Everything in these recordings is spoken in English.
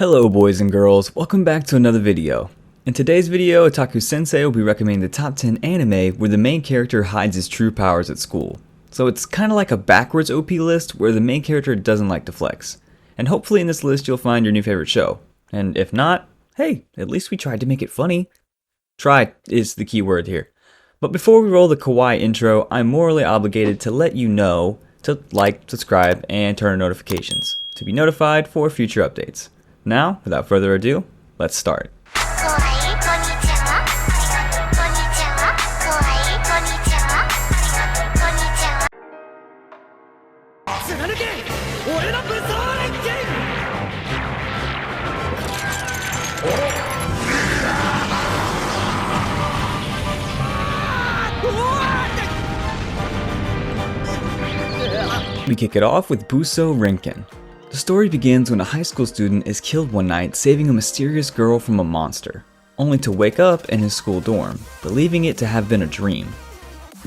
Hello boys and girls, welcome back to another video. In today's video, Otaku Sensei will be recommending the top 10 anime where the main character hides his true powers at school. So it's kinda like a backwards OP list where the main character doesn't like to flex. And hopefully in this list you'll find your new favorite show. And if not, hey, at least we tried to make it funny. Try is the key word here. But before we roll the kawaii intro, I'm morally obligated to let you know to like, subscribe, and turn on notifications to be notified for future updates. Now, without further ado, let's start. We kick it off with Busou Renkin. The story begins when a high school student is killed one night saving a mysterious girl from a monster, only to wake up in his school dorm, believing it to have been a dream.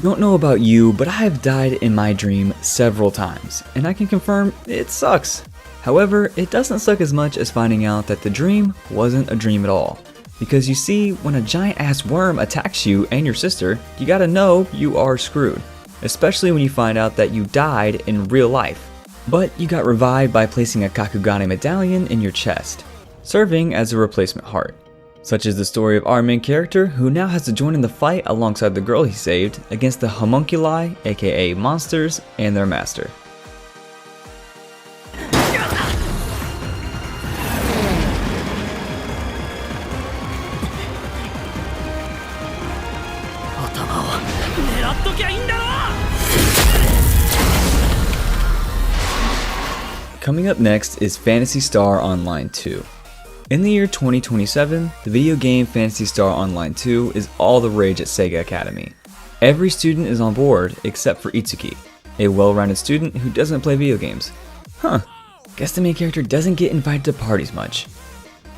Don't know about you, but I have died in my dream several times, and I can confirm it sucks. However, it doesn't suck as much as finding out that the dream wasn't a dream at all. Because you see, when a giant ass worm attacks you and your sister, you gotta know you are screwed. Especially when you find out that you died in real life. But you got revived by placing a Kakugane medallion in your chest, serving as a replacement heart. Such is the story of our main character, who now has to join in the fight alongside the girl he saved against the homunculi, aka monsters, and their master. Coming up next is Phantasy Star Online 2. In the year 2027, the video game Phantasy Star Online 2 is all the rage at Sega Academy. Every student is on board except for Itsuki, a well-rounded student who doesn't play video games. Guess the main character doesn't get invited to parties much.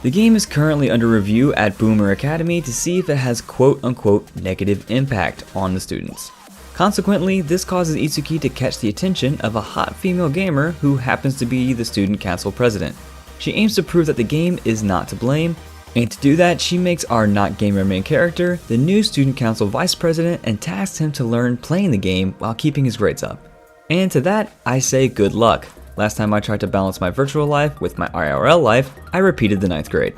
The game is currently under review at Boomer Academy to see if it has quote-unquote negative impact on the students. Consequently, this causes Itsuki to catch the attention of a hot female gamer who happens to be the student council president. She aims to prove that the game is not to blame, and to do that, she makes our not gamer main character the new student council vice president and tasks him to learn playing the game while keeping his grades up. And to that, I say good luck. Last time I tried to balance my virtual life with my IRL life, I repeated the 9th grade.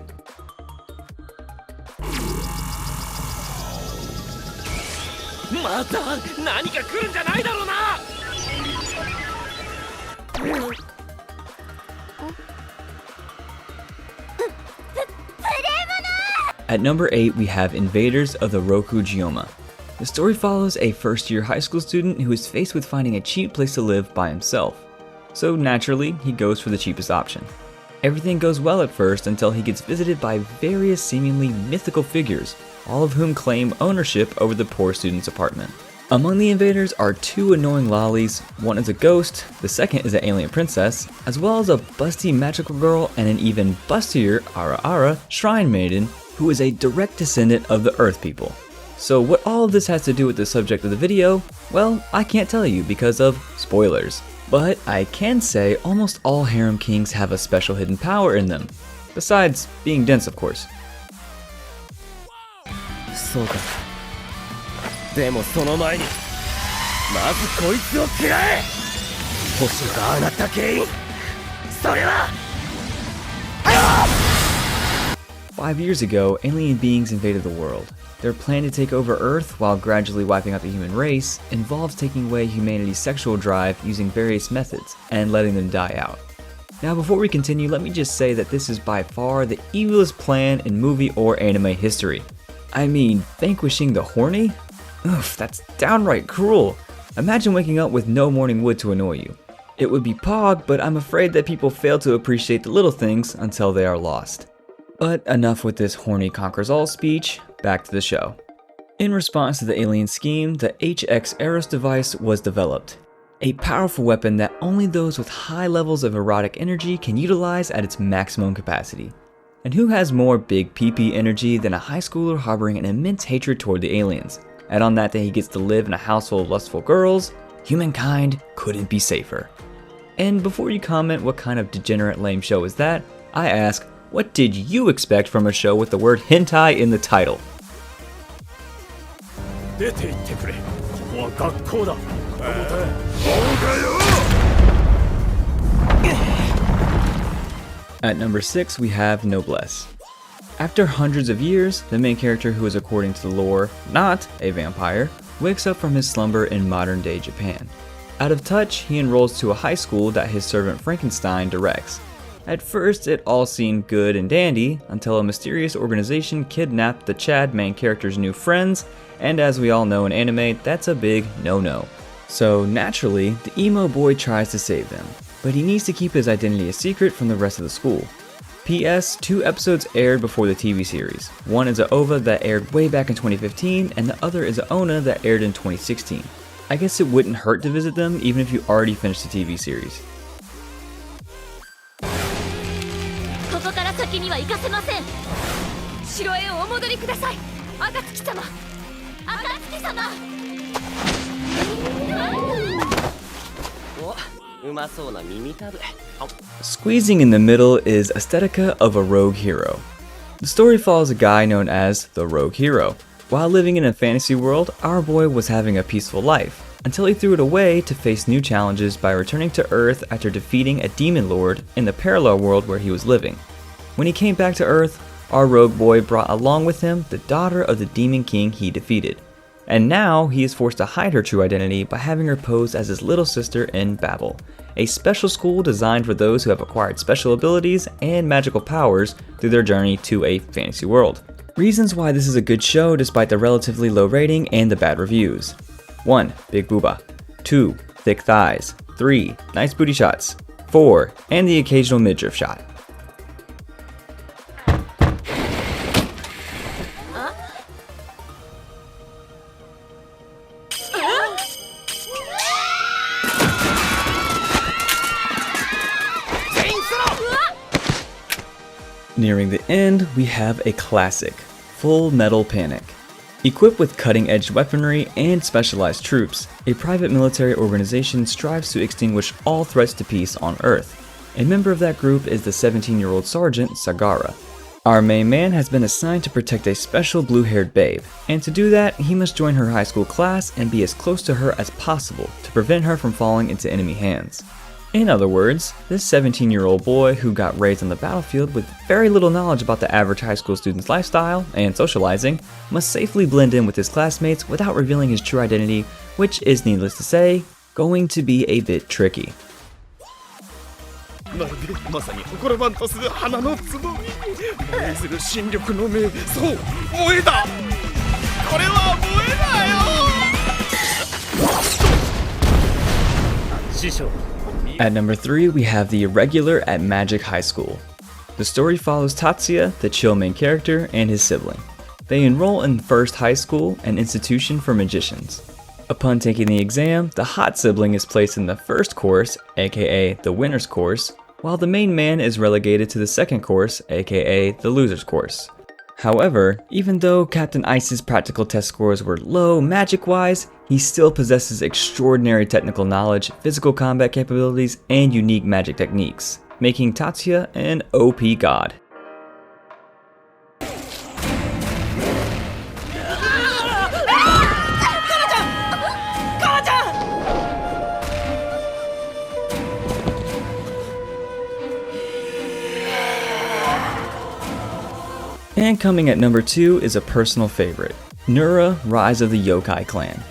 At number 8, we have Invaders of the Roku Gyoma. The story follows a first-year high school student who is faced with finding a cheap place to live by himself. So naturally, he goes for the cheapest option. Everything goes well at first until he gets visited by various seemingly mythical figures, all of whom claim ownership over the poor student's apartment. Among the invaders are 2 annoying lollies, one is a ghost, the second is an alien princess, as well as a busty magical girl and an even bustier Ara Ara shrine maiden who is a direct descendant of the Earth people. So what all of this has to do with the subject of the video, well, I can't tell you because of spoilers. But I can say almost all harem kings have a special hidden power in them, besides being dense of course. Five years ago, alien beings invaded the world. Their plan to take over Earth while gradually wiping out the human race involves taking away humanity's sexual drive using various methods and letting them die out. Now before we continue, let me just say that this is by far the evilest plan in movie or anime history. I mean, vanquishing the horny? Oof, that's downright cruel. Imagine waking up with no morning wood to annoy you. It would be Pog, but I'm afraid that people fail to appreciate the little things until they are lost. But enough with this horny conquers all speech, back to the show. In response to the alien scheme, the HX Eros device was developed. A powerful weapon that only those with high levels of erotic energy can utilize at its maximum capacity. And who has more big PP energy than a high schooler harboring an immense hatred toward the aliens? Add on that he gets to live in a house full of lustful girls, humankind couldn't be safer. And before you comment what kind of degenerate lame show is that, I ask, What did you expect from a show with the word hentai in the title? 出て行ってくれ。ここは学校だ。At number 6, we have Noblesse. After hundreds of years, the main character, who is according to the lore not a vampire, wakes up from his slumber in modern-day Japan. Out of touch, he enrolls to a high school that his servant Frankenstein directs. At first, it all seemed good and dandy, until a mysterious organization kidnapped the Chad main character's new friends, and as we all know in anime, that's a big no-no. So naturally, the emo boy tries to save them, but he needs to keep his identity a secret from the rest of the school. P.S. 2 episodes aired before the TV series. One is a OVA that aired way back in 2015, and the other is a ONA that aired in 2016. I guess it wouldn't hurt to visit them even if you already finished the TV series. ここから先には行かせません。城へお戻りください。暁様。暁様。Squeezing in the middle is Aesthetica of a Rogue Hero. The story follows a guy known as the Rogue Hero. While living in a fantasy world, our boy was having a peaceful life, until he threw it away to face new challenges by returning to Earth after defeating a demon lord in the parallel world where he was living. When he came back to Earth, our rogue boy brought along with him the daughter of the demon king he defeated. And now he is forced to hide her true identity by having her pose as his little sister in Babel, a special school designed for those who have acquired special abilities and magical powers through their journey to a fantasy world. Reasons why this is a good show despite the relatively low rating and the bad reviews. 1. Big booba. 2. Thick thighs. 3. Nice booty shots. 4. And the occasional midriff shot. Nearing the end, we have a classic, Full Metal Panic. Equipped with cutting-edge weaponry and specialized troops, a private military organization strives to extinguish all threats to peace on Earth. A member of that group is the 17-year-old Sergeant Sagara. Our main man has been assigned to protect a special blue-haired babe, and to do that, he must join her high school class and be as close to her as possible to prevent her from falling into enemy hands. In other words, this 17-year-old boy who got raised on the battlefield with very little knowledge about the average high school student's lifestyle and socializing must safely blend in with his classmates without revealing his true identity, which is, needless to say, going to be a bit tricky. まるでまさに祠番とする花のつぼみ。燃えずる新緑の目。そう、燃えだ。これは燃えだよ。師匠。At number 3, we have The Irregular at Magic High School. The story follows Tatsuya, the chill main character, and his sibling. They enroll in First High School, an institution for magicians. Upon taking the exam, the hot sibling is placed in the first course, aka the winner's course, while the main man is relegated to the second course, aka the loser's course. However, even though Captain Ice's practical test scores were low magic-wise, he still possesses extraordinary technical knowledge, physical combat capabilities, and unique magic techniques, making Tatsuya an OP god. And coming at number 2 is a personal favorite, Nura: Rise of the Yokai Clan.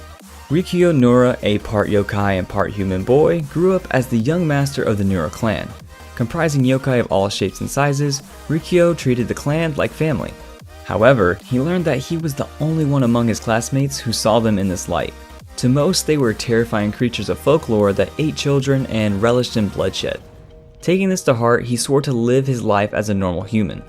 Rikyo Nura, a part yokai and part human boy, grew up as the young master of the Nura clan. Comprising yokai of all shapes and sizes, Rikyo treated the clan like family. However, he learned that he was the only one among his classmates who saw them in this light. To most, they were terrifying creatures of folklore that ate children and relished in bloodshed. Taking this to heart, he swore to live his life as a normal human.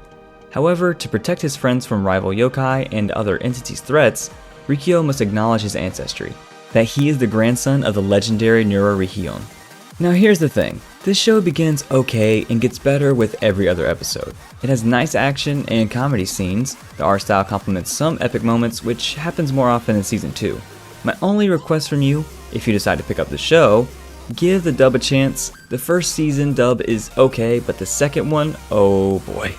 However, to protect his friends from rival yokai and other entities' threats, Rikyo must acknowledge his ancestry, that he is the grandson of the legendary Nura Rikion. Now here's the thing, this show begins okay and gets better with every other episode. It has nice action and comedy scenes, the art style complements some epic moments, which happens more often in season 2. My only request from you, if you decide to pick up the show, give the dub a chance. The first season dub is okay, but the second one, oh boy.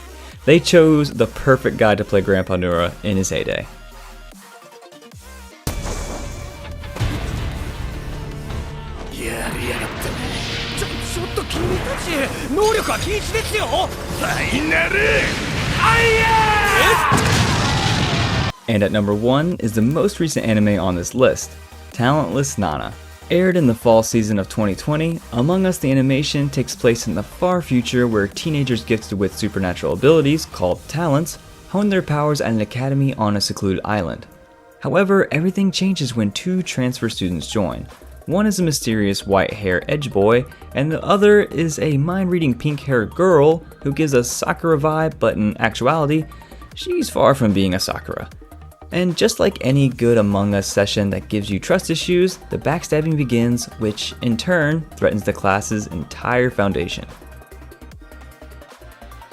They chose the perfect guy to play Grandpa Nura in his heyday. やりやがってちょっと君たち能力は禁止ですよ。ファイナルアイアー And at number 1 is the most recent anime on this list, Talentless Nana. Aired in the fall season of 2020, Among Us the animation takes place in the far future where teenagers gifted with supernatural abilities, called talents, hone their powers at an academy on a secluded island. However, everything changes when 2 transfer students join. One is a mysterious white-haired edge boy, and the other is a mind-reading pink-haired girl who gives a Sakura vibe, but in actuality, she's far from being a Sakura. And just like any good Among Us session that gives you trust issues, the backstabbing begins, which in turn threatens the class's entire foundation.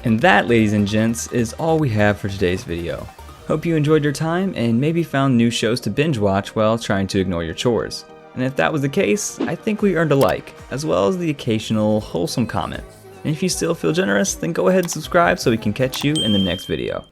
And that, ladies and gents, is all we have for today's video. Hope you enjoyed your time and maybe found new shows to binge watch while trying to ignore your chores. And if that was the case, I think we earned a like, as well as the occasional wholesome comment. And if you still feel generous, then go ahead and subscribe so we can catch you in the next video.